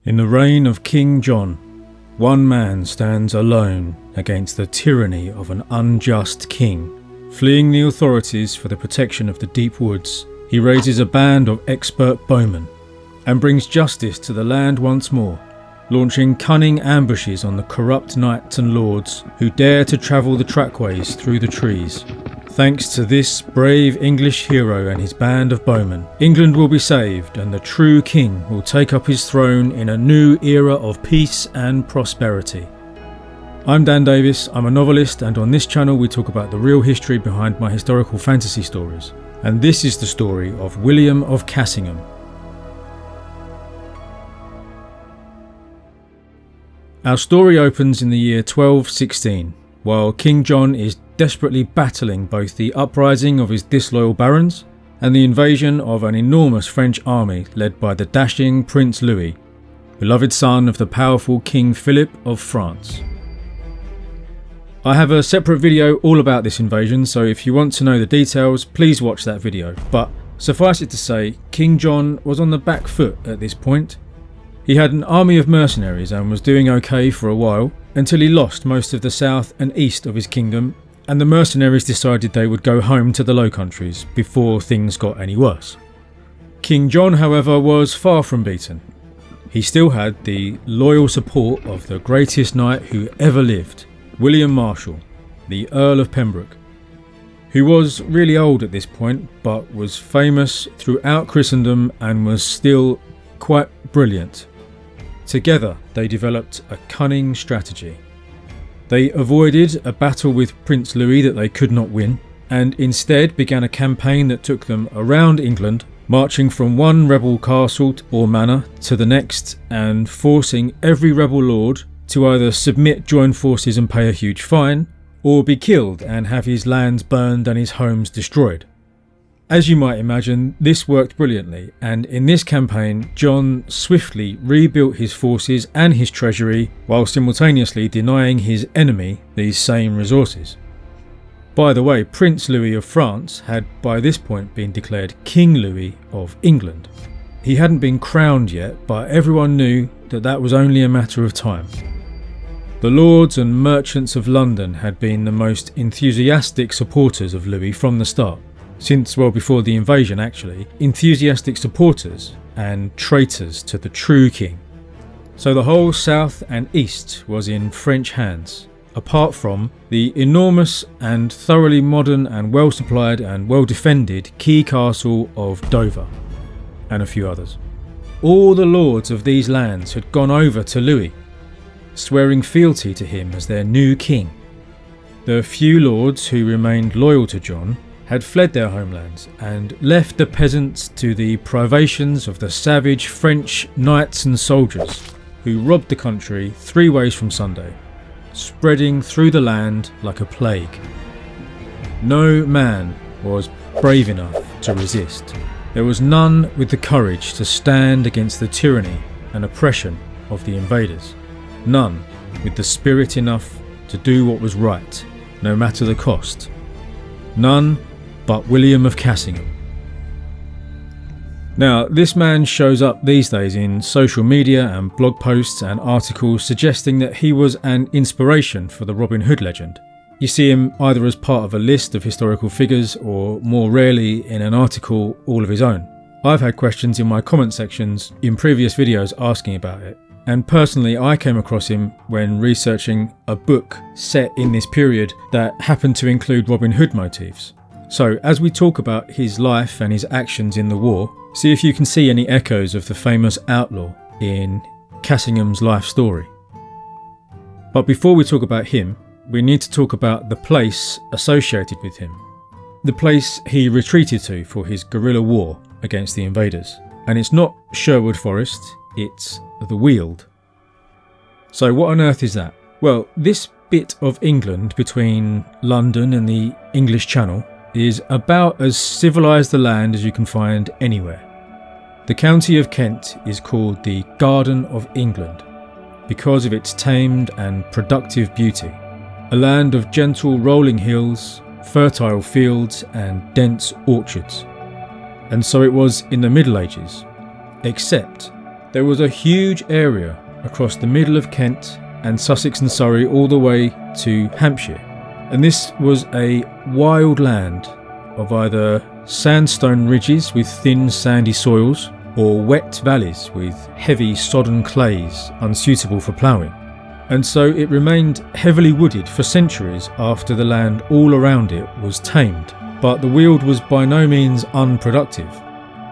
In the reign of King John, one man stands alone against the tyranny of an unjust king. Fleeing the authorities for the protection of the deep woods, he raises a band of expert bowmen and brings justice to the land once more, launching cunning ambushes on the corrupt knights and lords who dare to travel the trackways through the trees. Thanks to this brave English hero and his band of bowmen, England will be saved and the true king will take up his throne in a new era of peace and prosperity. I'm Dan Davis, I'm a novelist, and on this channel we talk about the real history behind my historical fantasy stories. And this is the story of William of Cassingham. Our story opens in the year 1216, while King John is desperately battling both the uprising of his disloyal barons and the invasion of an enormous French army led by the dashing Prince Louis, beloved son of the powerful King Philip of France. I have a separate video all about this invasion, so if you want to know the details, please watch that video. But suffice it to say, King John was on the back foot at this point. He had an army of mercenaries and was doing okay for a while, until he lost most of the south and east of his kingdom, and the mercenaries decided they would go home to the Low Countries before things got any worse. King John, however, was far from beaten. He still had the loyal support of the greatest knight who ever lived, William Marshal, the Earl of Pembroke, who was really old at this point but was famous throughout Christendom and was still quite brilliant. Together they developed a cunning strategy. They avoided a battle with Prince Louis that they could not win, and instead began a campaign that took them around England, marching from one rebel castle or manor to the next and forcing every rebel lord to either submit, join forces and pay a huge fine, or be killed and have his lands burned and his homes destroyed. As you might imagine, this worked brilliantly, and in this campaign John swiftly rebuilt his forces and his treasury while simultaneously denying his enemy these same resources. By the way, Prince Louis of France had by this point been declared King Louis of England. He hadn't been crowned yet, but everyone knew that that was only a matter of time. The lords and merchants of London had been the most enthusiastic supporters of Louis from the start. Since well before the invasion actually, enthusiastic supporters and traitors to the true king. So the whole south and east was in French hands, apart from the enormous and thoroughly modern and well supplied and well defended key castle of Dover, and a few others. All the lords of these lands had gone over to Louis, swearing fealty to him as their new king. The few lords who remained loyal to John had fled their homelands and left the peasants to the privations of the savage French knights and soldiers who robbed the country 3 ways from Sunday, spreading through the land like a plague. No man was brave enough to resist. There was none with the courage to stand against the tyranny and oppression of the invaders. None with the spirit enough to do what was right, no matter the cost. None but William of Cassingham. Now, this man shows up these days in social media and blog posts and articles suggesting that he was an inspiration for the Robin Hood legend. You see him either as part of a list of historical figures or, more rarely, in an article all of his own. I've had questions in my comment sections in previous videos asking about it, and personally I came across him when researching a book set in this period that happened to include Robin Hood motifs. So as we talk about his life and his actions in the war, see if you can see any echoes of the famous outlaw in Cassingham's life story. But before we talk about him, we need to talk about the place associated with him. The place he retreated to for his guerrilla war against the invaders. And it's not Sherwood Forest, it's the Weald. So what on earth is that? Well, this bit of England between London and the English Channel is about as civilised a land as you can find anywhere. The county of Kent is called the Garden of England because of its tamed and productive beauty. A land of gentle rolling hills, fertile fields and dense orchards. And so it was in the Middle Ages, except There was a huge area across the middle of Kent and Sussex and Surrey all the way to Hampshire, and this was a wild land of either sandstone ridges with thin sandy soils or wet valleys with heavy sodden clays unsuitable for ploughing. And so it remained heavily wooded for centuries after the land all around it was tamed. But the Weald was by no means unproductive.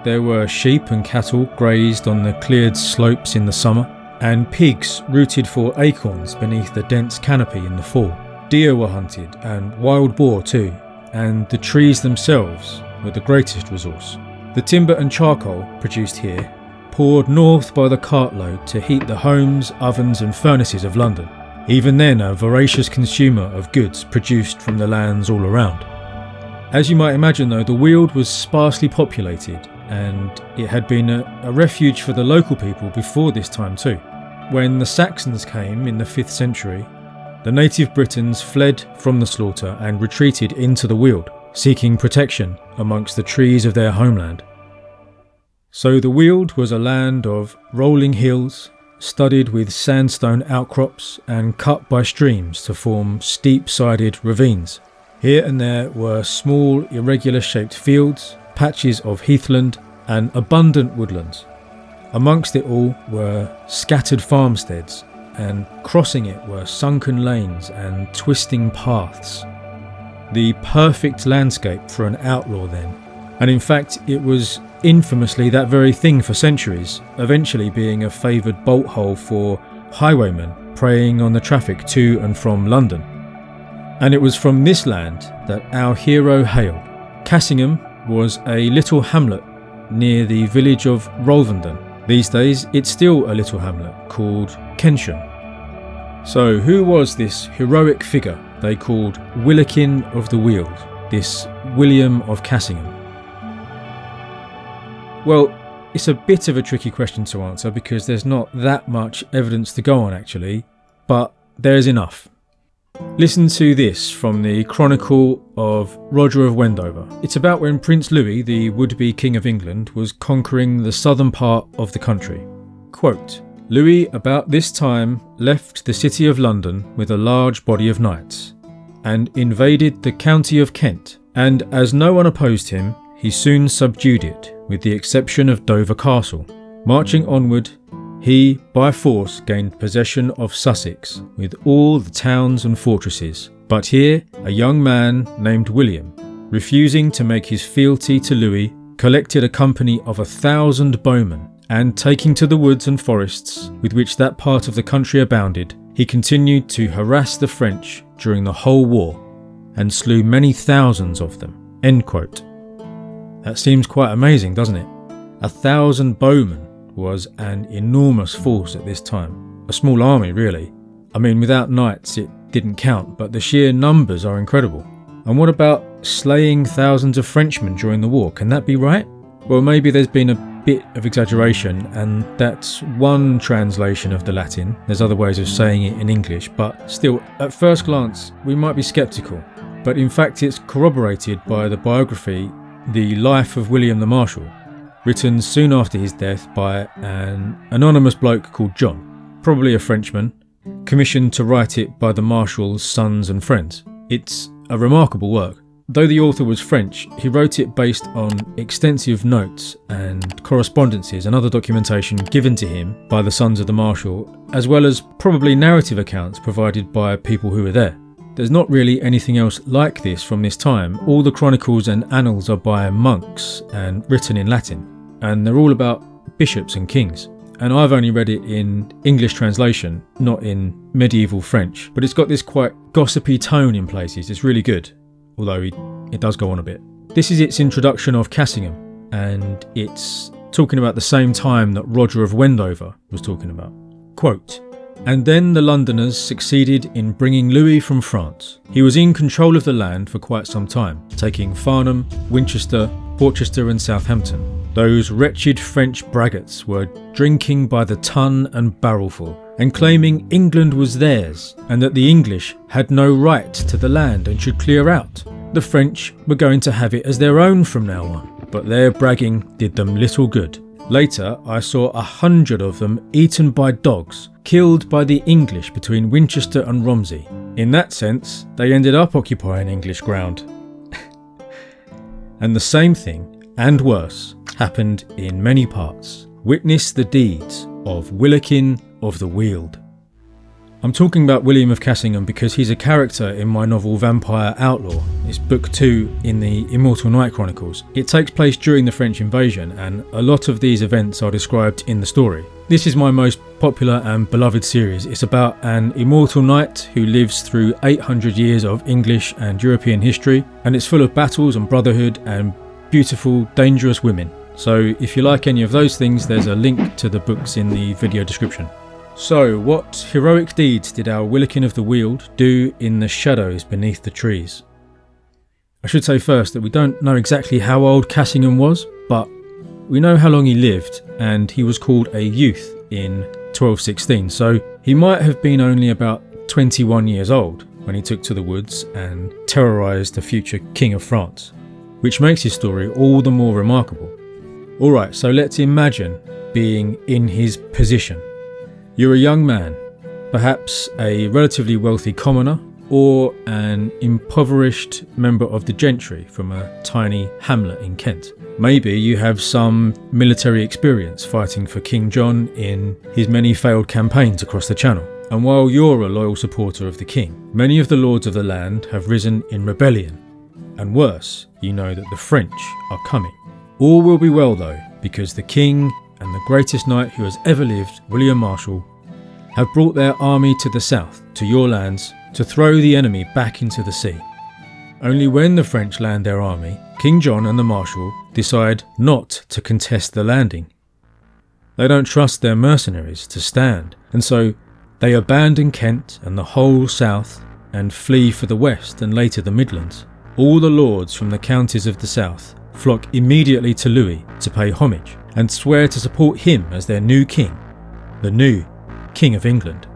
There were sheep and cattle grazed on the cleared slopes in the summer, and pigs rooted for acorns beneath the dense canopy in the fall. Deer were hunted, and wild boar too, and the trees themselves were the greatest resource. The timber and charcoal produced here poured north by the cartload to heat the homes, ovens and furnaces of London, even then a voracious consumer of goods produced from the lands all around. As you might imagine though, the Weald was sparsely populated, and it had been a refuge for the local people before this time too. When the Saxons came in the 5th century, the native Britons fled from the slaughter and retreated into the Weald, seeking protection amongst the trees of their homeland. So the Weald was a land of rolling hills, studded with sandstone outcrops and cut by streams to form steep-sided ravines. Here and there were small, irregular-shaped fields, patches of heathland and abundant woodlands. Amongst it all were scattered farmsteads, and crossing it were sunken lanes and twisting paths. The perfect landscape for an outlaw then, and in fact it was infamously that very thing for centuries, eventually being a favoured bolt hole for highwaymen preying on the traffic to and from London. And it was from this land that our hero hailed. Cassingham was a little hamlet near the village of Rolvenden. These days it's still a little hamlet called Kensham. So who was this heroic figure they called Willikin of the Weald, this William of Cassingham? Well, it's a bit of a tricky question to answer because there's not that much evidence to go on actually, but there's enough. Listen to this from the Chronicle of Roger of Wendover. It's about when Prince Louis, the would-be King of England, was conquering the southern part of the country. Quote, Louis about this time left the city of London with a large body of knights, and invaded the county of Kent, and as no one opposed him, he soon subdued it, with the exception of Dover Castle. Marching onward, he by force gained possession of Sussex, with all the towns and fortresses. But here, a young man named William, refusing to make his fealty to Louis, collected a company of 1,000 bowmen, and taking to the woods and forests with which that part of the country abounded, he continued to harass the French during the whole war, and slew many thousands of them. End quote. That seems quite amazing, doesn't it? 1,000 bowmen was an enormous force at this time. A small army, really. I mean, without knights it didn't count, but the sheer numbers are incredible. And what about slaying thousands of Frenchmen during the war? Can that be right? Well, maybe there's been a bit of exaggeration, and that's one translation of the Latin. There's other ways of saying it in English, but still, at first glance, we might be sceptical. But in fact, it's corroborated by the biography The Life of William the Marshal, written soon after his death by an anonymous bloke called John, probably a Frenchman, commissioned to write it by the Marshal's sons and friends. It's a remarkable work. Though the author was French, he wrote it based on extensive notes and correspondences and other documentation given to him by the sons of the Marshal, as well as probably narrative accounts provided by people who were there. There's not really anything else like this from this time. All the chronicles and annals are by monks and written in Latin, and they're all about bishops and kings. And I've only read it in English translation, not in medieval French, but it's got this quite gossipy tone in places. It's really good, although it does go on a bit. This is its introduction of Cassingham, and it's talking about the same time that Roger of Wendover was talking about. Quote, and then the Londoners succeeded in bringing Louis from France. He was in control of the land for quite some time, taking Farnham, Winchester, Portchester and Southampton. Those wretched French braggarts were drinking by the ton and barrelful, and claiming England was theirs, and that the English had no right to the land and should clear out. The French were going to have it as their own from now on, but their bragging did them little good. Later, I saw 100 of them eaten by dogs, killed by the English between Winchester and Romsey. In that sense, they ended up occupying English ground. And the same thing, and worse, happened in many parts. Witness the deeds of Willikin of the Weald. I'm talking about William of Cassingham because he's a character in my novel Vampire Outlaw. It's book 2 in the Immortal Night Chronicles. It takes place during the French invasion, and a lot of these events are described in the story. This is my most popular and beloved series. It's about an immortal knight who lives through 800 years of English and European history, and it's full of battles and brotherhood and beautiful, dangerous women. So if you like any of those things, there's a link to the books in the video description. So, what heroic deeds did our Willikin of the Weald do in the shadows beneath the trees? I should say first that we don't know exactly how old Cassingham was, but we know how long he lived, and he was called a youth in 1216, so he might have been only about 21 years old when he took to the woods and terrorised the future King of France, which makes his story all the more remarkable. Alright, so let's imagine being in his position. You're a young man, perhaps a relatively wealthy commoner or an impoverished member of the gentry from a tiny hamlet in Kent. Maybe you have some military experience fighting for King John in his many failed campaigns across the Channel. And while you're a loyal supporter of the king, many of the lords of the land have risen in rebellion. And worse, you know that the French are coming. All will be well though, because the king and the greatest knight who has ever lived, William Marshal, have brought their army to the south, to your lands, to throw the enemy back into the sea. Only when the French land their army, King John and the Marshal decide not to contest the landing. They don't trust their mercenaries to stand, and so they abandon Kent and the whole south and flee for the west and later the Midlands. All the lords from the counties of the south flock immediately to Louis to pay homage and swear to support him as their new king, the new King of England.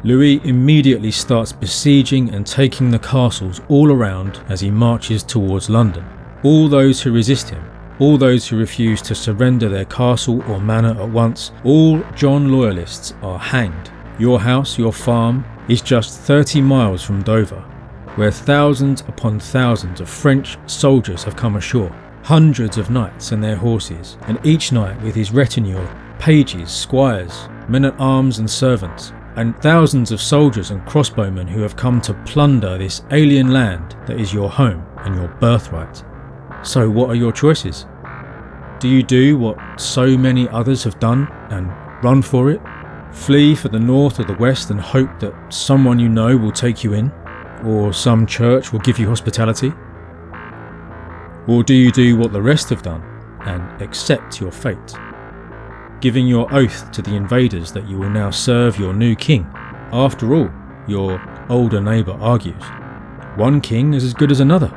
Louis immediately starts besieging and taking the castles all around as he marches towards London. All those who resist him, all those who refuse to surrender their castle or manor at once, all John loyalists are hanged. Your house, your farm, is just 30 miles from Dover, where thousands upon thousands of French soldiers have come ashore, hundreds of knights and their horses, and each knight with his retinue of pages, squires, men-at-arms and servants, and thousands of soldiers and crossbowmen who have come to plunder this alien land that is your home and your birthright. So what are your choices? Do you do what so many others have done and run for it? Flee for the north or the west and hope that someone you know will take you in? Or some church will give you hospitality? Or do you do what the rest have done and accept your fate, giving your oath to the invaders that you will now serve your new king? After all, your older neighbour argues, one king is as good as another,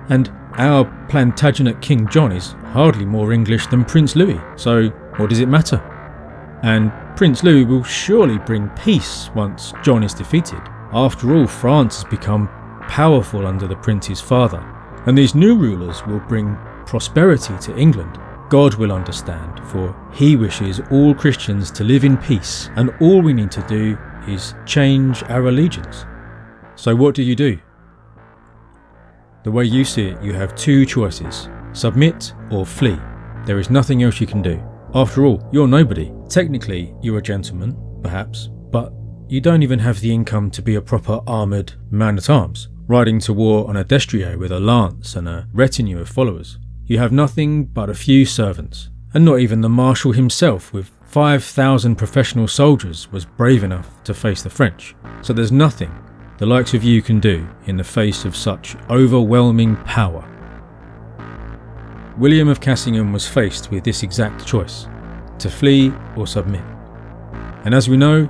and our Plantagenet King John is hardly more English than Prince Louis, so what does it matter? And Prince Louis will surely bring peace once John is defeated. After all, France has become powerful under the prince's father, and these new rulers will bring prosperity to England. God will understand, for he wishes all Christians to live in peace, and all we need to do is change our allegiance. So what do you do? The way you see it, you have two choices: submit or flee. There is nothing else you can do. After all, you're nobody. Technically, you're a gentleman, perhaps, but you don't even have the income to be a proper armoured man-at-arms, riding to war on a destrier with a lance and a retinue of followers. You have nothing but a few servants, and not even the Marshal himself with 5,000 professional soldiers was brave enough to face the French. So there's nothing the likes of you can do in the face of such overwhelming power. William of Cassingham was faced with this exact choice, to flee or submit. And as we know,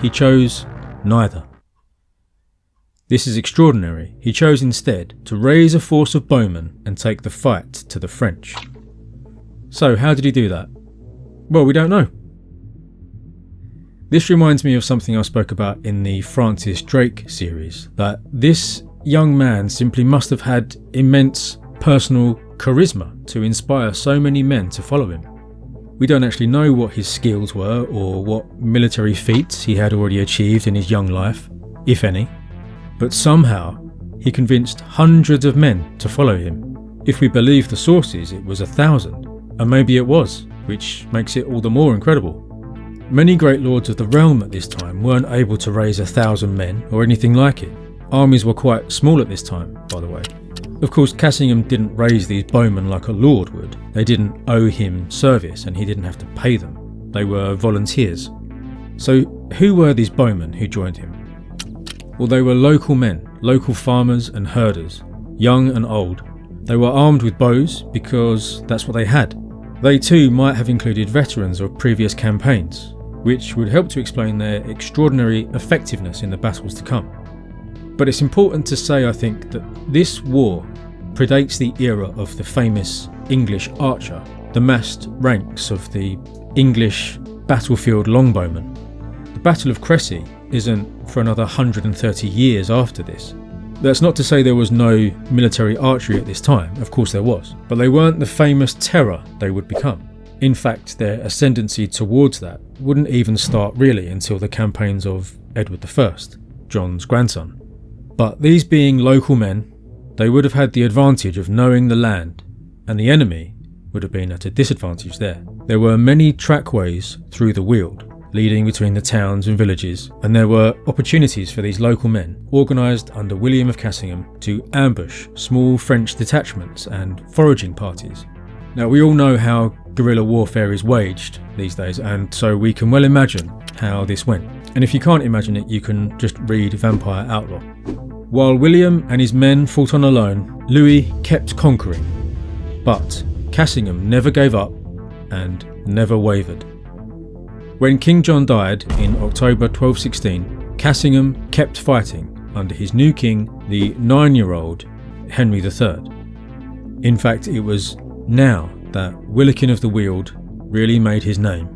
he chose neither. This is extraordinary. He chose instead to raise a force of bowmen and take the fight to the French. So how did he do that? Well, we don't know. This reminds me of something I spoke about in the Francis Drake series, that this young man simply must have had immense personal charisma to inspire so many men to follow him. We don't actually know what his skills were or what military feats he had already achieved in his young life, if any, but somehow he convinced hundreds of men to follow him. If we believe the sources, it was 1,000, and maybe it was, which makes it all the more incredible. Many great lords of the realm at this time weren't able to raise 1,000 men or anything like it. Armies were quite small at this time, by the way. Of course, Cassingham didn't raise these bowmen like a lord would. They didn't owe him service and he didn't have to pay them. They were volunteers. So who were these bowmen who joined him? Well, they were local men, local farmers and herders, young and old. They were armed with bows because that's what they had. They too might have included veterans of previous campaigns, which would help to explain their extraordinary effectiveness in the battles to come. But it's important to say, I think, that this war predates the era of the famous English archer, the massed ranks of the English battlefield longbowmen. The Battle of Crécy isn't for another 130 years after this. That's not to say there was no military archery at this time, of course there was, but they weren't the famous terror they would become. In fact, their ascendancy towards that wouldn't even start really until the campaigns of Edward I, John's grandson. But these being local men, they would have had the advantage of knowing the land, and the enemy would have been at a disadvantage there. There were many trackways through the Weald, leading between the towns and villages, and there were opportunities for these local men, organised under William of Cassingham, to ambush small French detachments and foraging parties. Now, we all know how guerrilla warfare is waged these days, and so we can well imagine how this went. And if you can't imagine it, you can just read Vampire Outlaw. While William and his men fought on alone, Louis kept conquering. But Cassingham never gave up and never wavered. When King John died in October 1216, Cassingham kept fighting under his new king, the 9-year-old Henry III. In fact, it was now that Willikin of the Weald really made his name.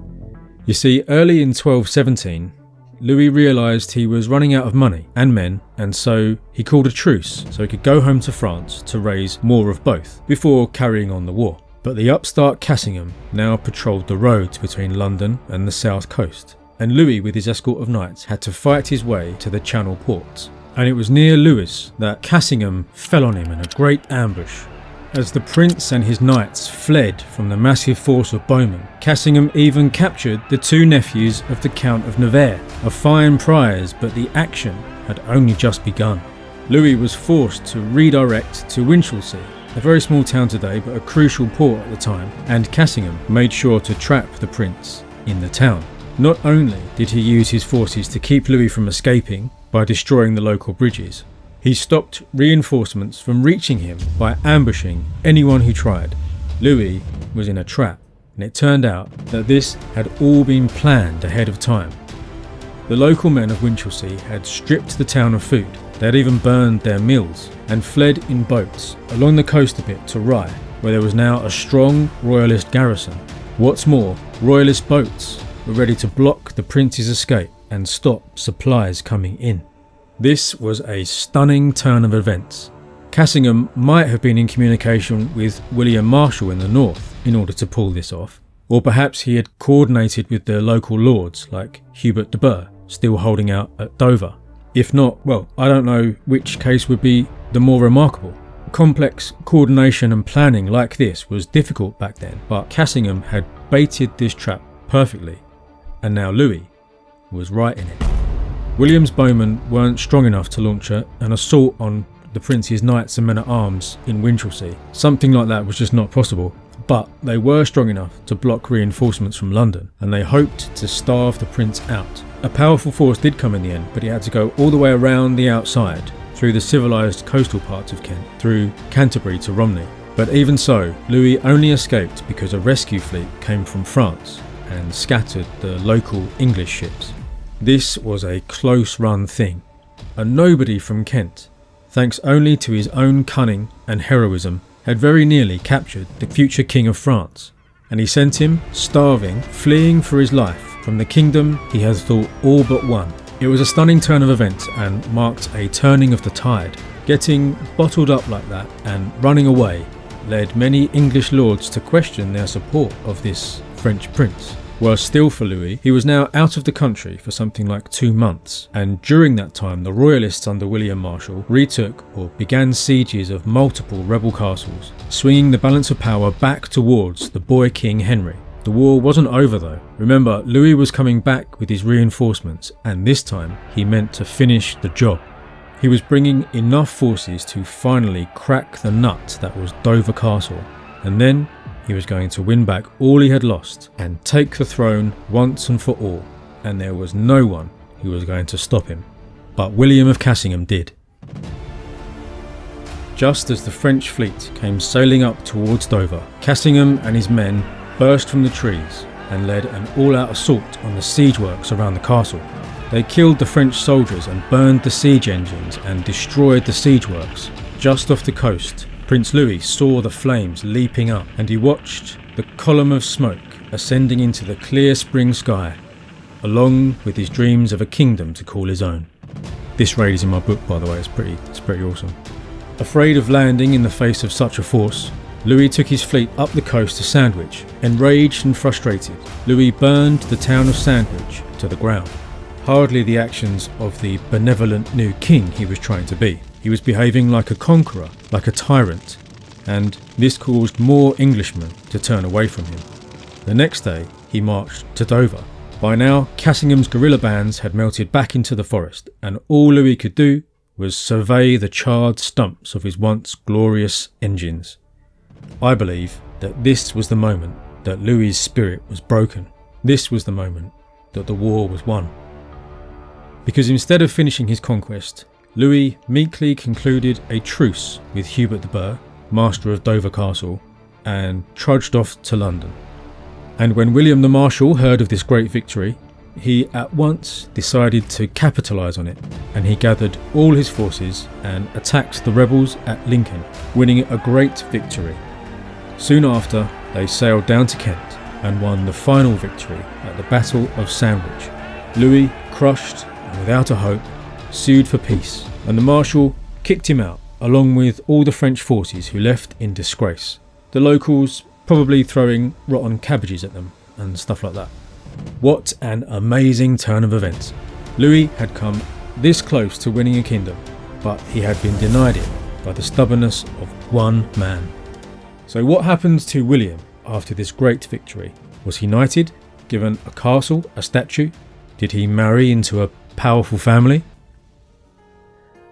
You see, early in 1217, Louis realised he was running out of money and men, and so he called a truce so he could go home to France to raise more of both before carrying on the war. But the upstart Cassingham now patrolled the roads between London and the south coast, and Louis with his escort of knights had to fight his way to the Channel ports. And it was near Lewes that Cassingham fell on him in a great ambush. As the prince and his knights fled from the massive force of bowmen, Cassingham even captured the 2 nephews of the Count of Nevers, a fine prize, but the action had only just begun. Louis was forced to redirect to Winchelsea, a very small town today but a crucial port at the time, and Cassingham made sure to trap the prince in the town. Not only did he use his forces to keep Louis from escaping by destroying the local bridges, he stopped reinforcements from reaching him by ambushing anyone who tried. Louis was in a trap, and it turned out that this had all been planned ahead of time. The local men of Winchelsea had stripped the town of food. They had even burned their mills and fled in boats along the coast a bit to Rye, where there was now a strong royalist garrison. What's more, royalist boats were ready to block the prince's escape and stop supplies coming in. This was a stunning turn of events. Cassingham might have been in communication with William Marshal in the north in order to pull this off, or perhaps he had coordinated with the local lords like Hubert de Burgh, still holding out at Dover. If not, well, I don't know which case would be the more remarkable. Complex coordination and planning like this was difficult back then, but Cassingham had baited this trap perfectly, and now Louis was right in it. William's bowmen weren't strong enough to launch an assault on the prince's knights and men-at-arms in Winchelsea. Something like that was just not possible, but they were strong enough to block reinforcements from London, and they hoped to starve the prince out. A powerful force did come in the end, but it had to go all the way around the outside, through the civilised coastal parts of Kent, through Canterbury to Romney. But even so, Louis only escaped because a rescue fleet came from France and scattered the local English ships. This was a close-run thing, and nobody from Kent, thanks only to his own cunning and heroism, had very nearly captured the future King of France, and he sent him, starving, fleeing for his life from the kingdom he had thought all but won. It was a stunning turn of events and marked a turning of the tide. Getting bottled up like that and running away led many English lords to question their support of this French prince. Worse still for Louis, he was now out of the country for something like 2 months, and during that time the royalists under William Marshal retook or began sieges of multiple rebel castles, swinging the balance of power back towards the boy king Henry. The war wasn't over though. Remember, Louis was coming back with his reinforcements, and this time he meant to finish the job. He was bringing enough forces to finally crack the nut that was Dover Castle, and then he was going to win back all he had lost and take the throne once and for all, and there was no one who was going to stop him. But William of Cassingham did. Just as the French fleet came sailing up towards Dover, Cassingham and his men burst from the trees and led an all-out assault on the siege works around the castle. They killed the French soldiers and burned the siege engines and destroyed the siege works. Just off the coast, Prince Louis saw the flames leaping up, and he watched the column of smoke ascending into the clear spring sky, along with his dreams of a kingdom to call his own. This raid is in my book, by the way. It's pretty awesome. Afraid of landing in the face of such a force, Louis took his fleet up the coast to Sandwich. Enraged and frustrated, Louis burned the town of Sandwich to the ground. Hardly the actions of the benevolent new king he was trying to be. He was behaving like a conqueror, like a tyrant, and this caused more Englishmen to turn away from him. The next day, he marched to Dover. By now, Cassingham's guerrilla bands had melted back into the forest, and all Louis could do was survey the charred stumps of his once glorious engines. I believe that this was the moment that Louis's spirit was broken. This was the moment that the war was won. Because instead of finishing his conquest, Louis meekly concluded a truce with Hubert de Burgh, master of Dover Castle, and trudged off to London. And when William the Marshal heard of this great victory, he at once decided to capitalise on it, and he gathered all his forces and attacked the rebels at Lincoln, winning a great victory. Soon after, they sailed down to Kent and won the final victory at the Battle of Sandwich. Louis, crushed and without a hope, sued for peace, and the Marshal kicked him out along with all the French forces who left in disgrace. The locals probably throwing rotten cabbages at them and stuff like that. What an amazing turn of events. Louis had come this close to winning a kingdom, but he had been denied it by the stubbornness of one man. So what happened to William after this great victory? Was he knighted, given a castle, a statue? Did he marry into a powerful family?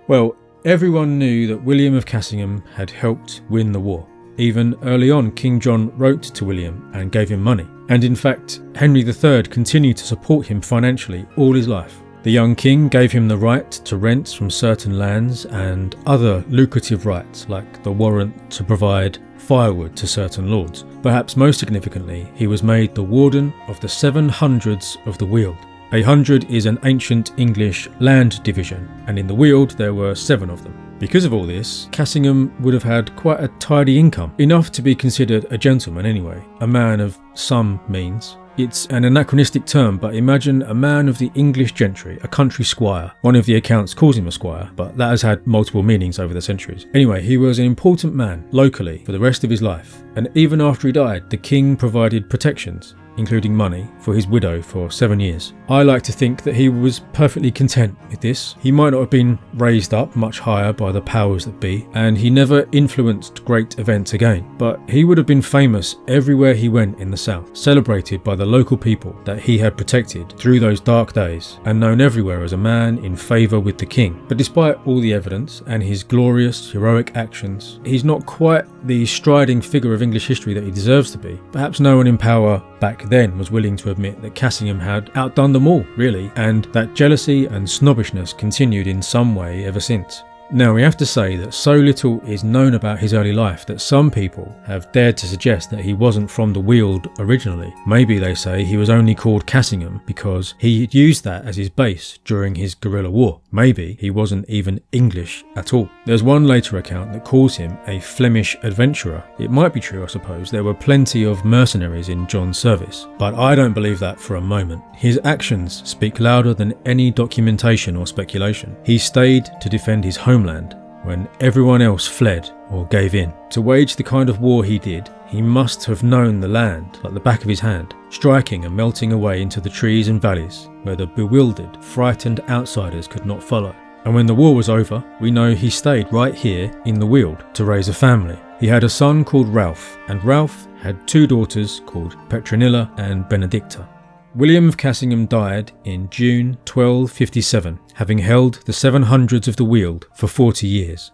Well, everyone knew that William of Cassingham had helped win the war. Even early on, King John wrote to William and gave him money. And in fact, Henry III continued to support him financially all his life. The young king gave him the right to rents from certain lands and other lucrative rights, like the warrant to provide firewood to certain lords. Perhaps most significantly, he was made the warden of the 700s of the Weald. A hundred is an ancient English land division, and in the Weald there were 7 of them. Because of all this, Cassingham would have had quite a tidy income, enough to be considered a gentleman anyway, a man of some means. It's an anachronistic term, but imagine a man of the English gentry, a country squire. One of the accounts calls him a squire, but that has had multiple meanings over the centuries. Anyway, he was an important man, locally, for the rest of his life. And even after he died, the king provided protections, including money, for his widow for 7 years. I like to think that he was perfectly content with this. He might not have been raised up much higher by the powers that be, and he never influenced great events again, but he would have been famous everywhere he went in the south, celebrated by the local people that he had protected through those dark days, and known everywhere as a man in favour with the king. But despite all the evidence and his glorious, heroic actions, he's not quite the striding figure of English history that he deserves to be. Perhaps no one in power back then was willing to admit that Cassingham had outdone them all, really, and that jealousy and snobbishness continued in some way ever since. Now, we have to say that so little is known about his early life that some people have dared to suggest that he wasn't from the Weald originally. Maybe they say he was only called Cassingham because he had used that as his base during his guerrilla war. Maybe he wasn't even English at all. There's one later account that calls him a Flemish adventurer. It might be true, I suppose. There were plenty of mercenaries in John's service, but I don't believe that for a moment. His actions speak louder than any documentation or speculation. He stayed to defend his homeland when everyone else fled or gave in. To wage the kind of war he did, he must have known the land like the back of his hand, striking and melting away into the trees and valleys where the bewildered, frightened outsiders could not follow. And when the war was over, we know he stayed right here in the Weald to raise a family. He had a son called Ralph, and Ralph had 2 daughters called Petronilla and Benedicta. William of Cassingham died in June 1257, having held the 700s of the Weald for 40 years.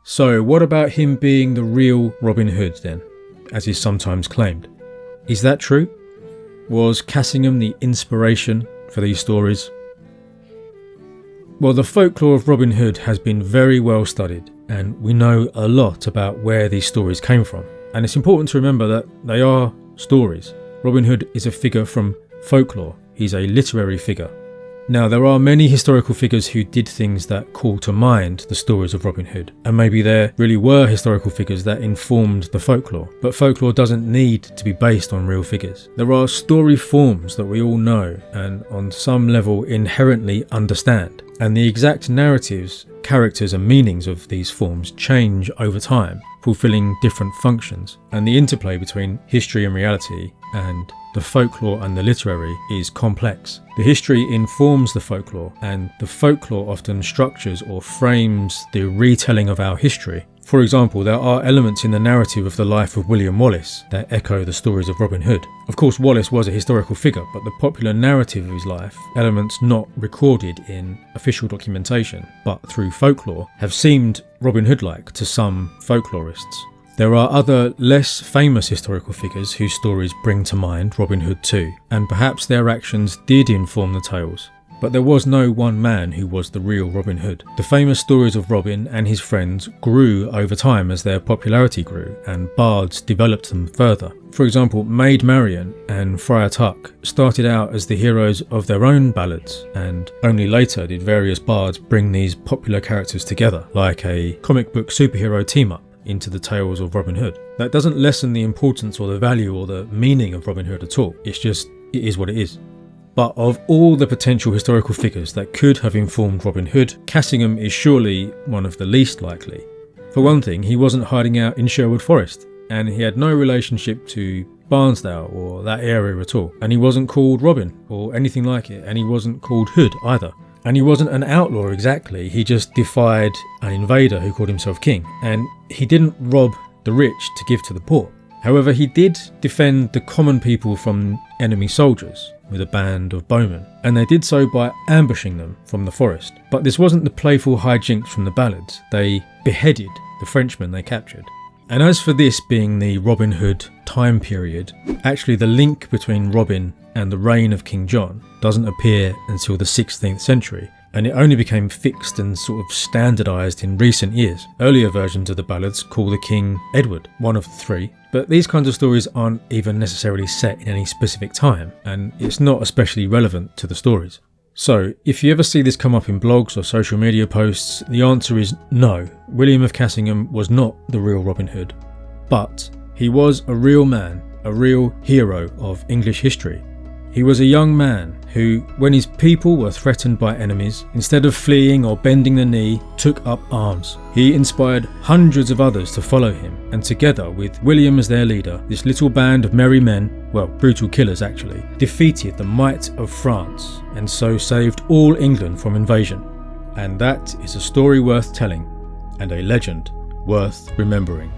So what about him being the real Robin Hood then, as is sometimes claimed? Is that true? Was Cassingham the inspiration for these stories? Well, the folklore of Robin Hood has been very well studied, and we know a lot about where these stories came from. And it's important to remember that they are stories. Robin Hood is a figure from folklore. He's a literary figure. Now, there are many historical figures who did things that call to mind the stories of Robin Hood, and maybe there really were historical figures that informed the folklore, but folklore doesn't need to be based on real figures. There are story forms that we all know and on some level inherently understand, and the exact narratives, characters and meanings of these forms change over time, fulfilling different functions, and the interplay between history and reality and the folklore and the literary is complex. The history informs the folklore, and the folklore often structures or frames the retelling of our history. For example, there are elements in the narrative of the life of William Wallace that echo the stories of Robin Hood. Of course, Wallace was a historical figure, but the popular narrative of his life, elements not recorded in official documentation, but through folklore, have seemed Robin Hood-like to some folklorists. There are other less famous historical figures whose stories bring to mind Robin Hood too, and perhaps their actions did inform the tales. But there was no one man who was the real Robin Hood. The famous stories of Robin and his friends grew over time as their popularity grew, and bards developed them further. For example, Maid Marian and Friar Tuck started out as the heroes of their own ballads, and only later did various bards bring these popular characters together, like a comic book superhero team-up, into the tales of Robin Hood. That doesn't lessen the importance or the value or the meaning of Robin Hood at all. It's just, it is what it is. But of all the potential historical figures that could have informed Robin Hood, Cassingham is surely one of the least likely. For one thing, he wasn't hiding out in Sherwood Forest, and he had no relationship to Barnsdale or that area at all. And he wasn't called Robin or anything like it, and he wasn't called Hood either. And he wasn't an outlaw exactly, he just defied an invader who called himself king. And he didn't rob the rich to give to the poor. However, he did defend the common people from enemy soldiers with a band of bowmen, and they did so by ambushing them from the forest. But this wasn't the playful hijinks from the ballads. They beheaded the Frenchmen they captured. And as for this being the Robin Hood time period, actually the link between Robin and the reign of King John doesn't appear until the 16th century, and it only became fixed and sort of standardised in recent years. Earlier versions of the ballads call the king Edward, one of the 3, but these kinds of stories aren't even necessarily set in any specific time, and it's not especially relevant to the stories. So, if you ever see this come up in blogs or social media posts, the answer is no. William of Cassingham was not the real Robin Hood, but he was a real man, a real hero of English history. He was a young man who, when his people were threatened by enemies, instead of fleeing or bending the knee, took up arms. He inspired hundreds of others to follow him, and together with William as their leader, this little band of merry men, well, brutal killers actually, defeated the might of France, and so saved all England from invasion. And that is a story worth telling, and a legend worth remembering.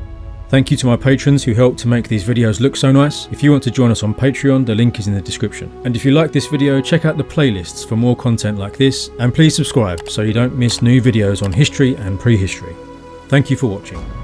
Thank you to my patrons who helped to make these videos look so nice. If you want to join us on Patreon, the link is in the description. And if you like this video, check out the playlists for more content like this, and please subscribe so you don't miss new videos on history and prehistory. Thank you for watching.